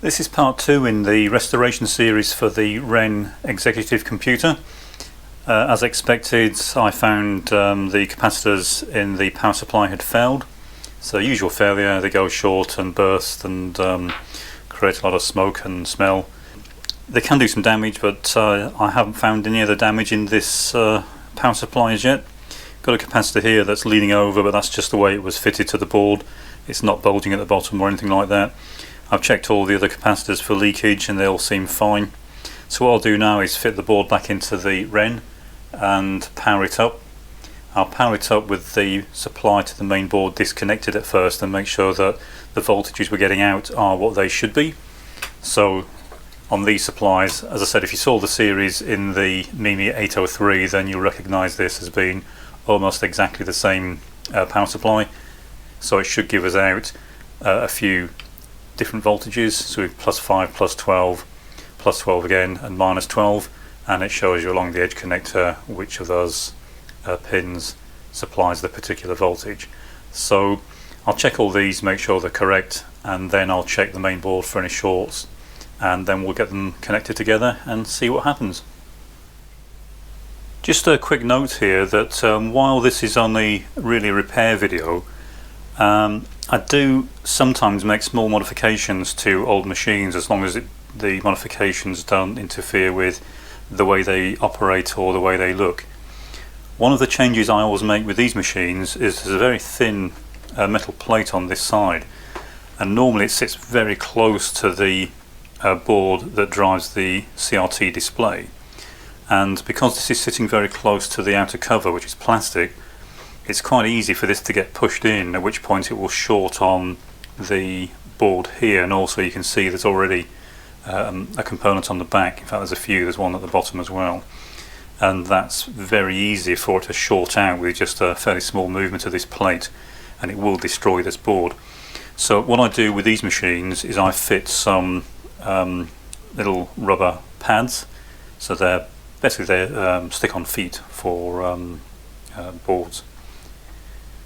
This is part 2 in the restoration series for the Wren executive computer. As expected, I found the capacitors in the power supply had failed. So usual failure, they go short and burst and create a lot of smoke and smell. They can do some damage, but I haven't found any other damage in this power supply as yet. Got a capacitor here that's leaning over, but that's just the way it was fitted to the board. It's not bulging at the bottom or anything like that. I've checked all the other capacitors for leakage and they all seem fine. So what I'll do now is fit the board back into the Wren and power it up. I'll power it up with the supply to the main board disconnected at first and make sure that the voltages we're getting out are what they should be. So on these supplies, as I said, if you saw the series in the Mimi 803, then you'll recognise this as being almost exactly the same power supply. So it should give us out a few different voltages, so we've +5, +12, +12 again, and -12, and it shows you along the edge connector which of those pins supplies the particular voltage. So I'll check all these, make sure they're correct, and then I'll check the main board for any shorts, and then we'll get them connected together and see what happens. Just a quick note here that while this is only really a repair video, I do sometimes make small modifications to old machines as long as the modifications don't interfere with the way they operate or the way they look. One of the changes I always make with these machines is there's a very thin metal plate on this side, and normally it sits very close to the board that drives the CRT display, and because this is sitting very close to the outer cover, which is plastic, it's quite easy for this to get pushed in, at which point it will short on the board here, and also you can see there's already a component on the back. In fact, there's a few, there's one at the bottom as well, and that's very easy for it to short out with just a fairly small movement of this plate, and it will destroy this board. So what I do with these machines is I fit some little rubber pads, so they're stick-on feet for boards.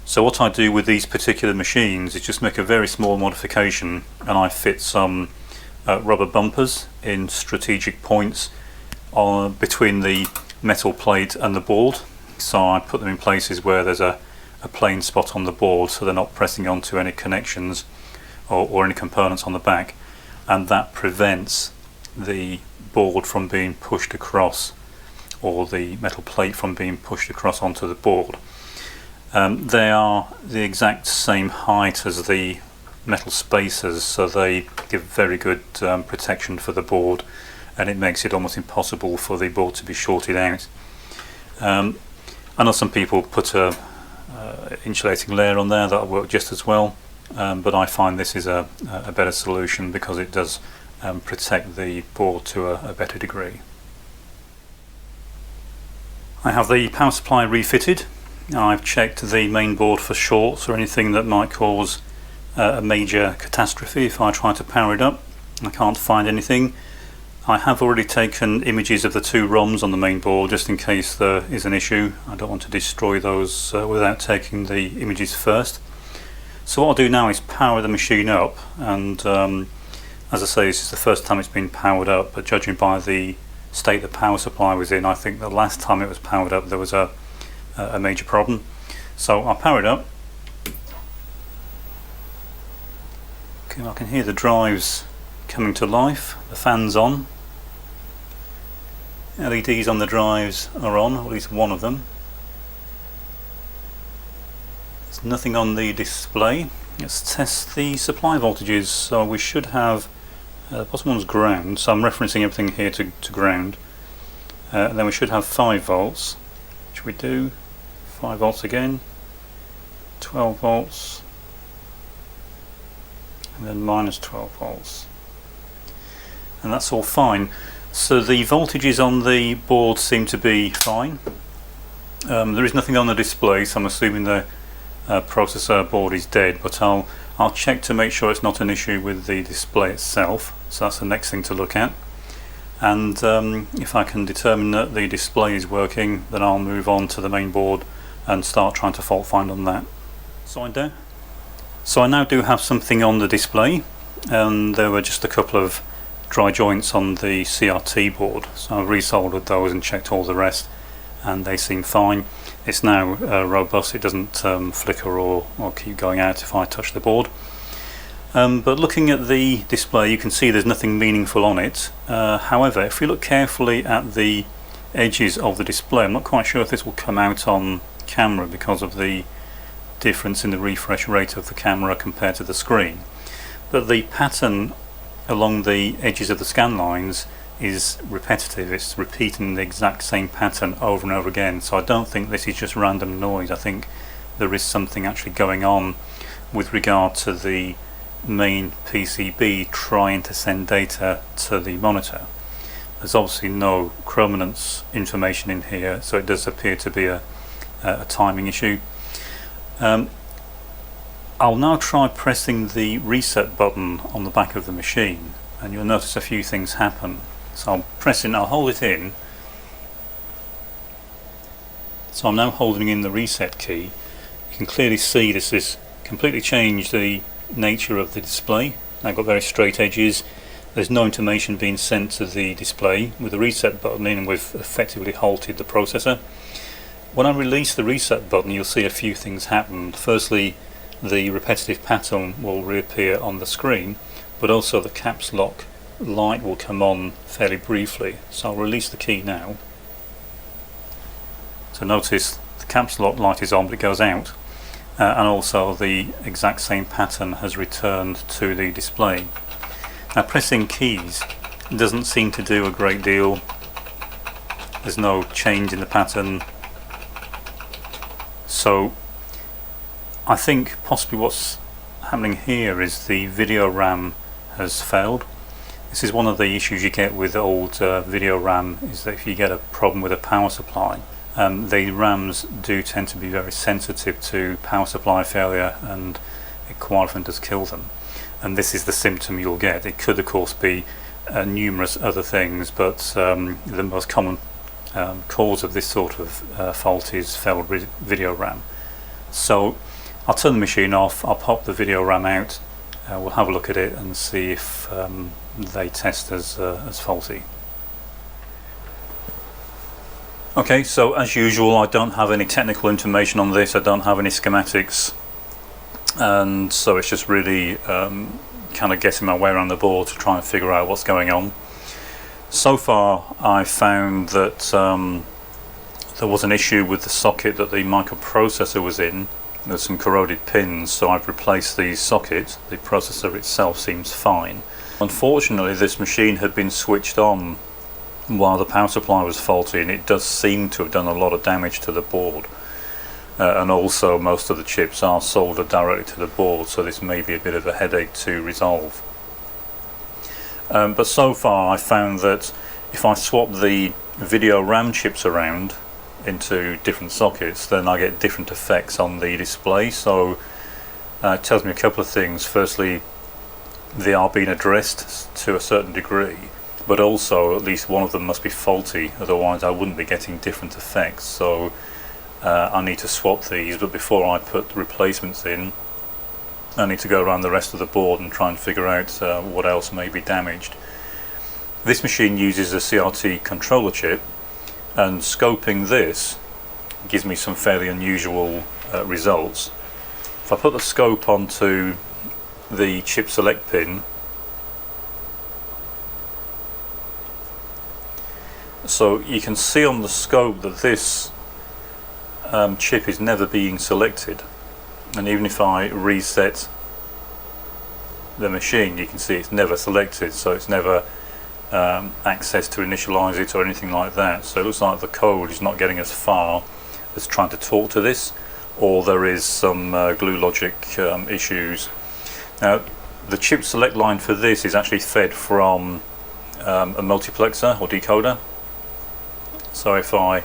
So what I do with these particular machines is just make a very small modification, and I fit some rubber bumpers in strategic points between the metal plate and the board. So I put them in places where there's a plain spot on the board, so they're not pressing onto any connections or any components on the back, and that prevents the board from being pushed across, or the metal plate from being pushed across onto the board. They are the exact same height as the metal spacers, so they give very good protection for the board, and it makes it almost impossible for the board to be shorted out. I know some people put a insulating layer on there that'll work just as well, but I find this is a better solution because it does protect the board to a better degree. I have the power supply refitted. I've checked the main board for shorts or anything that might cause a major catastrophe if I try to power it up. I can't find anything. I have already taken images of the two ROMs on the main board just in case there is an issue. I don't want to destroy those without taking the images first. So what I'll do now is power the machine up, and as I say, this is the first time it's been powered up, but judging by the state the power supply was in, I think the last time it was powered up there was a major problem. So I'll power it up. Okay, I can hear the drives coming to life, the fan's on, LEDs on the drives are on, or at least one of them. There's nothing on the display. Let's test the supply voltages. So we should have the bottom one's ground, so I'm referencing everything here to ground, and then we should have 5 volts, which we do. 5 volts again, 12 volts, and then -12 volts, and that's all fine. So the voltages on the board seem to be fine. There is nothing on the display, so I'm assuming the processor board is dead, but I'll check to make sure it's not an issue with the display itself. So that's the next thing to look at, and if I can determine that the display is working, then I'll move on to the main board and start trying to fault find on that. So I now do have something on the display. and there were just a couple of dry joints on the CRT board, so I resoldered those and checked all the rest, and they seem fine. It's now robust, it doesn't flicker or keep going out if I touch the board. But looking at the display, you can see there's nothing meaningful on it. However, if we look carefully at the edges of the display, I'm not quite sure if this will come out on camera because of the difference in the refresh rate of the camera compared to the screen, but the pattern along the edges of the scan lines is repetitive. It's repeating the exact same pattern over and over again, so I don't think this is just random noise. I think there is something actually going on with regard to the main PCB trying to send data to the monitor. There's obviously no chrominance information in here, so it does appear to be a timing issue. I'll now try pressing the reset button on the back of the machine, and you'll notice a few things happen. So I'll press it, I'll hold it in. So I'm now holding in the reset key. You can clearly see this has completely changed the nature of the display. I've got very straight edges. There's no information being sent to the display. With the reset button in, we've effectively halted the processor. When I release the reset button, you'll see a few things happen. Firstly, the repetitive pattern will reappear on the screen, but also the caps lock light will come on fairly briefly. So I'll release the key now. So notice the caps lock light is on, but it goes out, and also the exact same pattern has returned to the display. Now, pressing keys doesn't seem to do a great deal. There's no change in the pattern. So I think possibly what's happening here is the video RAM has failed. This is one of the issues you get with old video RAM, is that if you get a problem with a power supply, the RAMs do tend to be very sensitive to power supply failure, and it quite often does kill them. And this is the symptom you'll get. It could of course be numerous other things, but the most common cause of this sort of fault is failed video RAM. So I'll turn the machine off, I'll pop the video RAM out, we'll have a look at it and see if they test as faulty. Okay, so as usual, I don't have any technical information on this, I don't have any schematics, and so it's just really kind of getting my way around the board to try and figure out what's going on. So far I found that there was an issue with the socket that the microprocessor was in. There's some corroded pins, so I've replaced the socket. The processor itself seems fine. Unfortunately, this machine had been switched on while the power supply was faulty, and it does seem to have done a lot of damage to the board. And also most of the chips are soldered directly to the board, so this may be a bit of a headache to resolve. But so far I found that if I swap the video RAM chips around into different sockets, then I get different effects on the display. So it tells me a couple of things. Firstly, they are being addressed to a certain degree, but also at least one of them must be faulty, otherwise I wouldn't be getting different effects. So I need to swap these, but before I put replacements in, I need to go around the rest of the board and try and figure out what else may be damaged. This machine uses a CRT controller chip, and scoping this gives me some fairly unusual results. If I put the scope onto the chip select pin, so you can see on the scope that this chip is never being selected, and even if I reset the machine, you can see it's never selected, so it's never access to initialize it or anything like that. So it looks like the code is not getting as far as trying to talk to this, or there is some glue logic issues. Now, the chip select line for this is actually fed from a multiplexer or decoder. So if I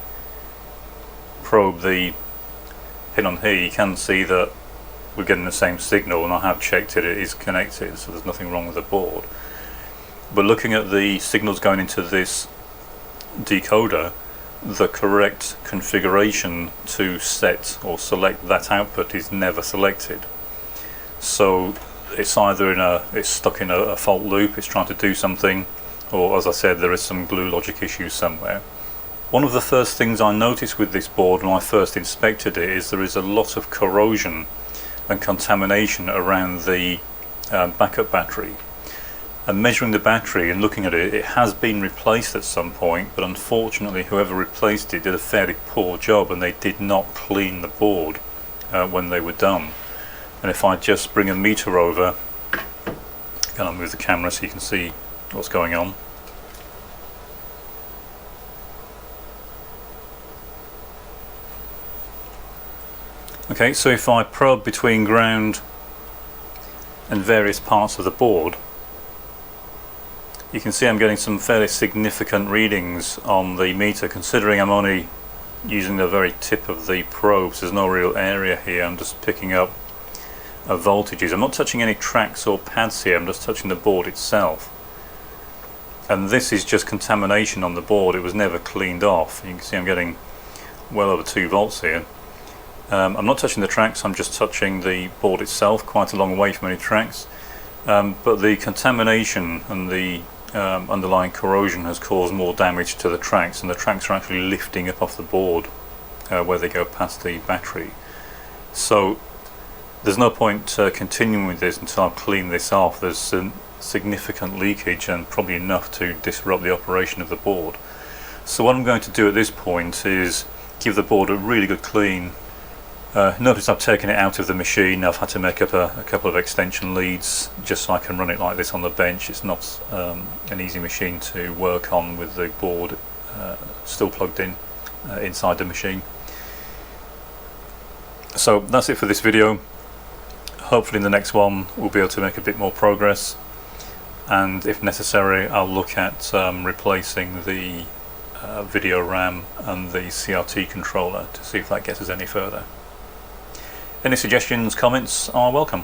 probe the pin on here, you can see that we're getting the same signal, and I have checked it, it is connected, so there's nothing wrong with the board. But looking at the signals going into this decoder, the correct configuration to set or select that output is never selected. So it's either it's stuck in a fault loop, it's trying to do something, or as I said, there is some glue logic issue somewhere. One of the first things I noticed with this board when I first inspected it is there is a lot of corrosion and contamination around the backup battery. And measuring the battery and looking at it, it has been replaced at some point, but unfortunately whoever replaced it did a fairly poor job and they did not clean the board when they were done. And if I just bring a meter over, and I'll move the camera so you can see what's going on. Okay, so if I probe between ground and various parts of the board, you can see I'm getting some fairly significant readings on the meter, considering I'm only using the very tip of the probes. There's no real area here, I'm just picking up voltages. I'm not touching any tracks or pads here, I'm just touching the board itself. And this is just contamination on the board, it was never cleaned off. You can see I'm getting well over 2 volts here. I'm not touching the tracks, I'm just touching the board itself, quite a long way from any tracks. But the contamination and the underlying corrosion has caused more damage to the tracks, and the tracks are actually lifting up off the board where they go past the battery. So there's no point continuing with this until I've cleaned this off. There's some significant leakage and probably enough to disrupt the operation of the board. So what I'm going to do at this point is give the board a really good clean. Notice I've taken it out of the machine. I've had to make up a couple of extension leads just so I can run it like this on the bench. It's not an easy machine to work on with the board still plugged in inside the machine. So that's it for this video. Hopefully in the next one we'll be able to make a bit more progress, and if necessary I'll look at replacing the video RAM and the CRT controller to see if that gets us any further. Any suggestions, comments are welcome.